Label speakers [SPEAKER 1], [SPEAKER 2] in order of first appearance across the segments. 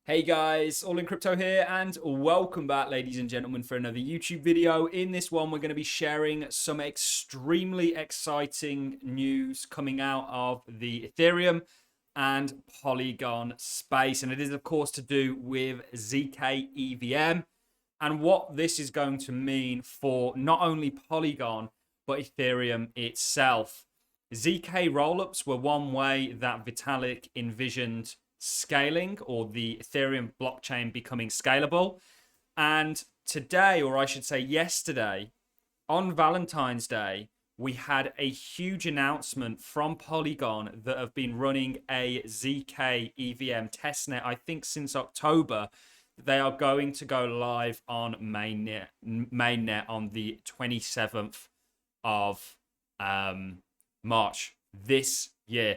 [SPEAKER 1] Hey guys, All in Crypto here, and welcome back, ladies and gentlemen, for another YouTube video. In this one, we're going to be sharing some extremely exciting news coming out of the Ethereum and Polygon space, and it is, of course, to do with zkEVM and what this is going to mean for not only Polygon but Ethereum itself. ZK rollups were one way that Vitalik envisioned scaling, or the Ethereum blockchain becoming scalable. And today, or I should say yesterday, on Valentine's Day, we had a huge announcement from Polygon that have been running a ZK EVM testnet, I think since October. They are going to go live on mainnet on the 27th of March this year.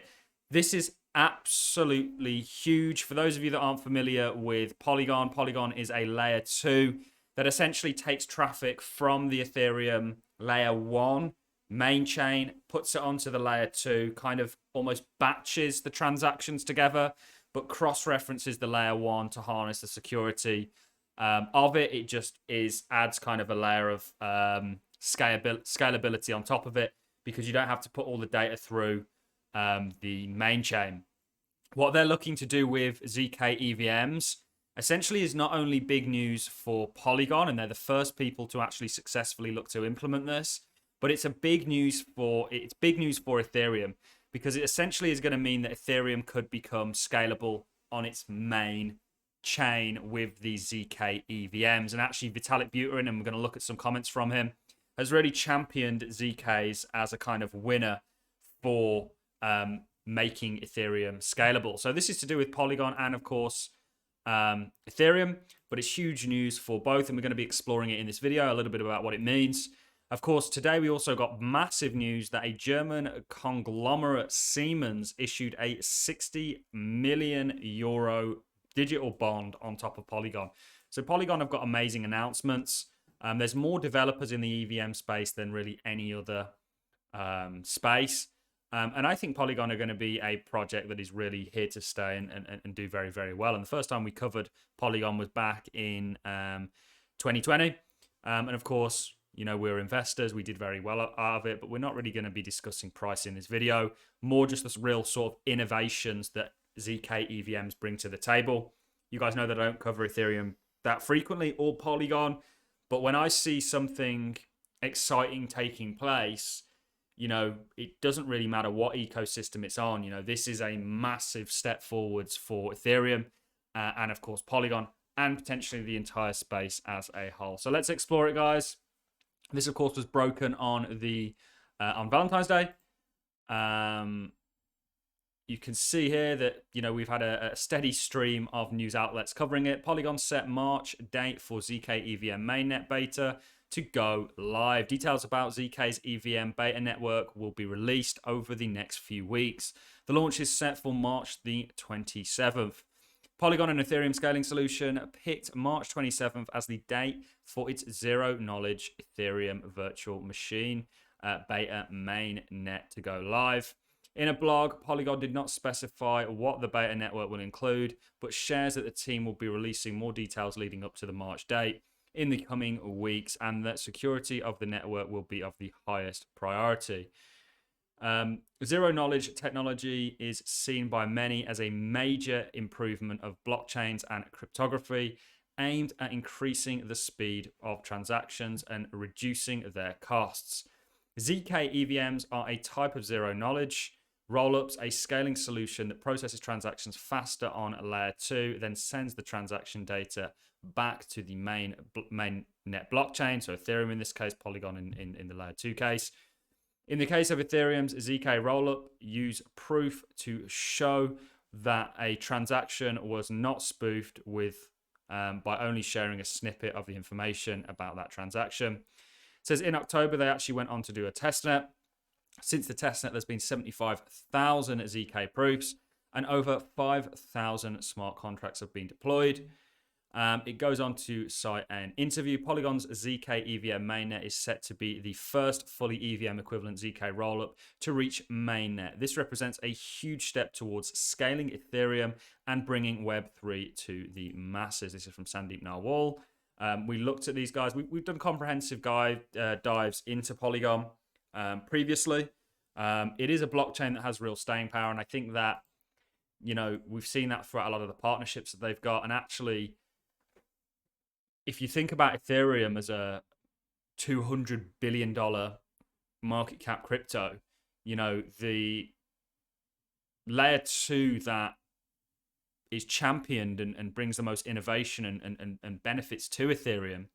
[SPEAKER 1] This is absolutely huge. For those of you that aren't familiar with Polygon, Polygon is a layer 2 that essentially takes traffic from the Ethereum layer 1 main chain, puts it onto the layer 2, kind of almost batches the transactions together, but cross-references the layer 1 to harness the security of it. It just adds kind of a layer of scalability on top of it, because you don't have to put all the data through the main chain. What they're looking to do with zkEVMs essentially is not only big news for Polygon, and they're the first people to actually successfully look to implement this, but it's big news for Ethereum, because it essentially is going to mean that Ethereum could become scalable on its main chain with these zkEVMs. And actually, Vitalik Buterin, and we're going to look at some comments from him, has really championed ZKs as a kind of winner for making Ethereum scalable. So this is to do with Polygon and, of course, Ethereum, but it's huge news for both, and we're going to be exploring it in this video, a little bit about what it means. Of course, today we also got massive news that a German conglomerate, Siemens, issued a 60 million euro digital bond on top of Polygon. So Polygon have got amazing announcements. There's more developers in the EVM space than really any other space. And I think Polygon are going to be a project that is really here to stay and do very, very well. And the first time we covered Polygon was back in 2020. And of course, you know, we're investors. We did very well out of it, but we're not really going to be discussing price in this video. More just this real sort of innovations that zkEVMs bring to the table. You guys know that I don't cover Ethereum that frequently, or Polygon. But when I see something exciting taking place, you know, it doesn't really matter what ecosystem it's on. You know, this is a massive step forwards for Ethereum and, of course, Polygon, and potentially the entire space as a whole. So let's explore it, guys. This, of course, was broken on Valentine's Day. You can see here that, you know, we've had a steady stream of news outlets covering it. Polygon set March date for zkEVM mainnet beta to go live. Details about ZK's EVM beta network will be released over the next few weeks. The launch is set for March the 27th. Polygon and Ethereum scaling solution picked March 27th as the date for its zero-knowledge Ethereum virtual machine beta mainnet to go live. In a blog, Polygon did not specify what the beta network will include, but shares that the team will be releasing more details leading up to the March date in the coming weeks, and that security of the network will be of the highest priority. Zero-knowledge technology is seen by many as a major improvement of blockchains and cryptography, aimed at increasing the speed of transactions and reducing their costs. zkEVMs are a type of zero-knowledge rollups, a scaling solution that processes transactions faster on layer 2, then sends the transaction data back to the mainnet blockchain, so Ethereum in this case, Polygon in the layer 2 case. In the case of Ethereum's ZK rollup, use proof to show that a transaction was not spoofed with by only sharing a snippet of the information about that transaction. It says in October, they actually went on to do a testnet. Since the testnet, there's been 75,000 ZK proofs and over 5,000 smart contracts have been deployed. It goes on to cite an interview. Polygon's zkEVM mainnet is set to be the first fully EVM equivalent ZK rollup to reach mainnet. This represents a huge step towards scaling Ethereum and bringing Web3 to the masses. This is from Sandeep Narwal. We looked at these guys. We've done comprehensive dives into Polygon previously. It is a blockchain that has real staying power, and I think that, you know, we've seen that throughout a lot of the partnerships that they've got. And actually, if you think about Ethereum as a $200 billion market cap crypto, you know, the layer 2 that is championed and brings the most innovation and benefits to Ethereum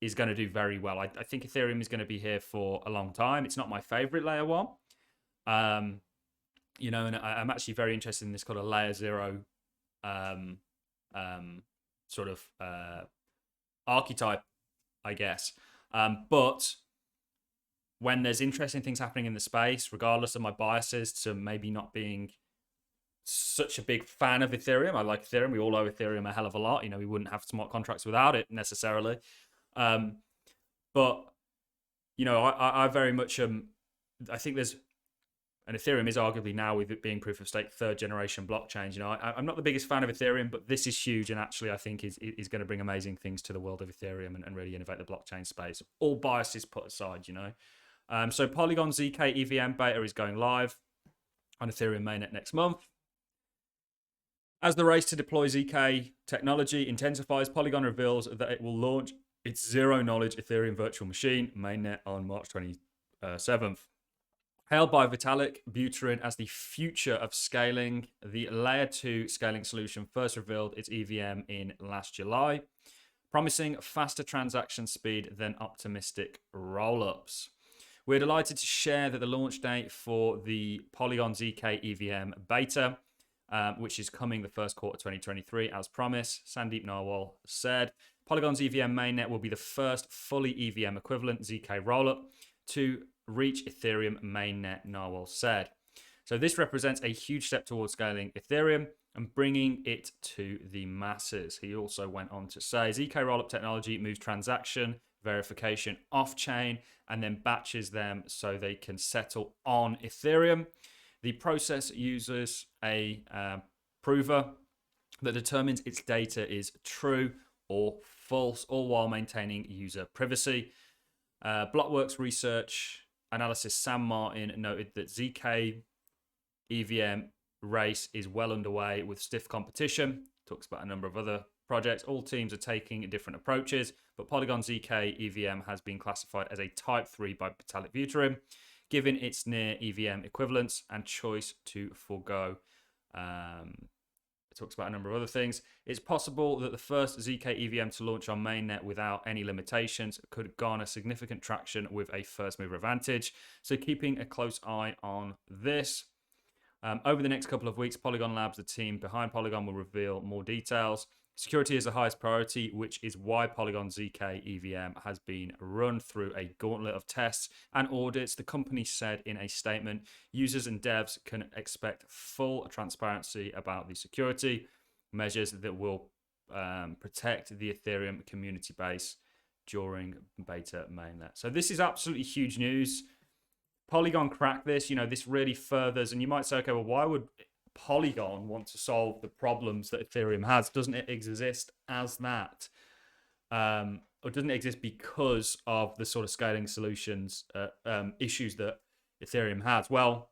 [SPEAKER 1] is going to do very well. I think Ethereum is going to be here for a long time. It's not my favorite layer 1. You know, and I'm actually very interested in this called a layer 0 sort of archetype, I guess. But when there's interesting things happening in the space, regardless of my biases to maybe not being such a big fan of Ethereum, I like Ethereum. We all owe Ethereum a hell of a lot. You know, we wouldn't have smart contracts without it necessarily. But, you know, I very much I think there's, and Ethereum is arguably now, with it being proof of stake, 3rd generation blockchains. You know, I'm not the biggest fan of Ethereum, but this is huge, and actually I think is going to bring amazing things to the world of Ethereum and really innovate the blockchain space. All biases put aside, you know. So Polygon zkEVM beta is going live on Ethereum mainnet next month. As the race to deploy ZK technology intensifies, Polygon reveals that it will launch its zero-knowledge Ethereum virtual machine mainnet on March 27th. Hailed by Vitalik Buterin as the future of scaling, the Layer 2 scaling solution first revealed its EVM in last July, promising faster transaction speed than optimistic rollups. We're delighted to share that the launch date for the Polygon zkEVM beta, which is coming the first quarter 2023, as promised, Sandeep Narwal said. Polygon's EVM mainnet will be the first fully EVM equivalent ZK rollup to reach Ethereum mainnet, Narwal said. So this represents a huge step towards scaling Ethereum and bringing it to the masses. He also went on to say, ZK rollup technology moves transaction verification off-chain and then batches them so they can settle on Ethereum. The process uses a prover that determines its data is true or false, all while maintaining user privacy. Blockworks research analysis Sam Martin noted that ZK EVM race is well underway with stiff competition. Talks about a number of other projects. All teams are taking different approaches, but Polygon ZK EVM has been classified as a Type 3 by Vitalik Buterin, given its near EVM equivalence and choice to forego. It talks about a number of other things. It's possible that the first ZK EVM to launch on mainnet without any limitations could garner significant traction with a first mover advantage. So keeping a close eye on this. Over the next couple of weeks, Polygon Labs, the team behind Polygon, will reveal more details. Security is the highest priority, which is why Polygon ZK EVM has been run through a gauntlet of tests and audits. The company said in a statement, users and devs can expect full transparency about the security measures that will protect the Ethereum community base during beta mainnet. So this is absolutely huge news. Polygon cracked this. You know, this really furthers, and you might say, okay, well, why would Polygon want to solve the problems that Ethereum has? Doesn't it exist as that? Or doesn't it exist because of the sort of scaling solutions issues that Ethereum has? Well,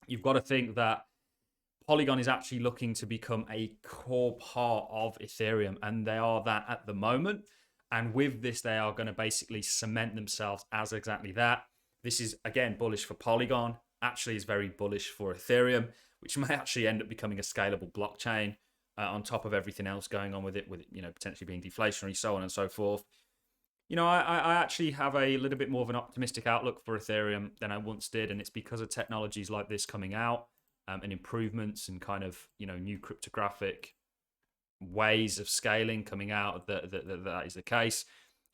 [SPEAKER 1] you've got to think that Polygon is actually looking to become a core part of Ethereum, and they are that at the moment. And with this, they are going to basically cement themselves as exactly that. This is, again, bullish for Polygon, actually is very bullish for Ethereum, which may actually end up becoming a scalable blockchain on top of everything else going on with it, you know, potentially being deflationary, so on and so forth. You know, I actually have a little bit more of an optimistic outlook for Ethereum than I once did, and it's because of technologies like this coming out and improvements and kind of, you know, new cryptographic ways of scaling coming out that is the case.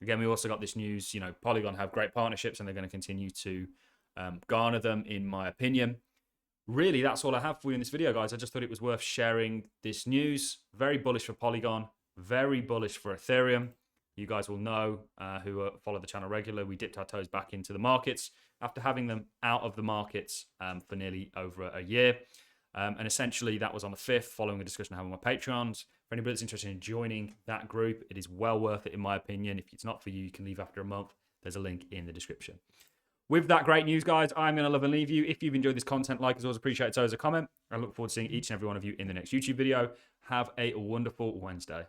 [SPEAKER 1] Again, we also got this news, you know, Polygon have great partnerships and they're going to continue to garner them, in my opinion. Really, that's all I have for you in this video, guys. I just thought it was worth sharing this news. Very bullish for Polygon. Very bullish for Ethereum. You guys will know who follow the channel regularly. We dipped our toes back into the markets after having them out of the markets for nearly over a year. And essentially, that was on the 5th, following a discussion I had on my Patreons. For anybody that's interested in joining that group, it is well worth it, in my opinion. If it's not for you, you can leave after a month. There's a link in the description. With that great news, guys, I'm going to love and leave you. If you've enjoyed this content, like as always, appreciate it. So as a comment. I look forward to seeing each and every one of you in the next YouTube video. Have a wonderful Wednesday.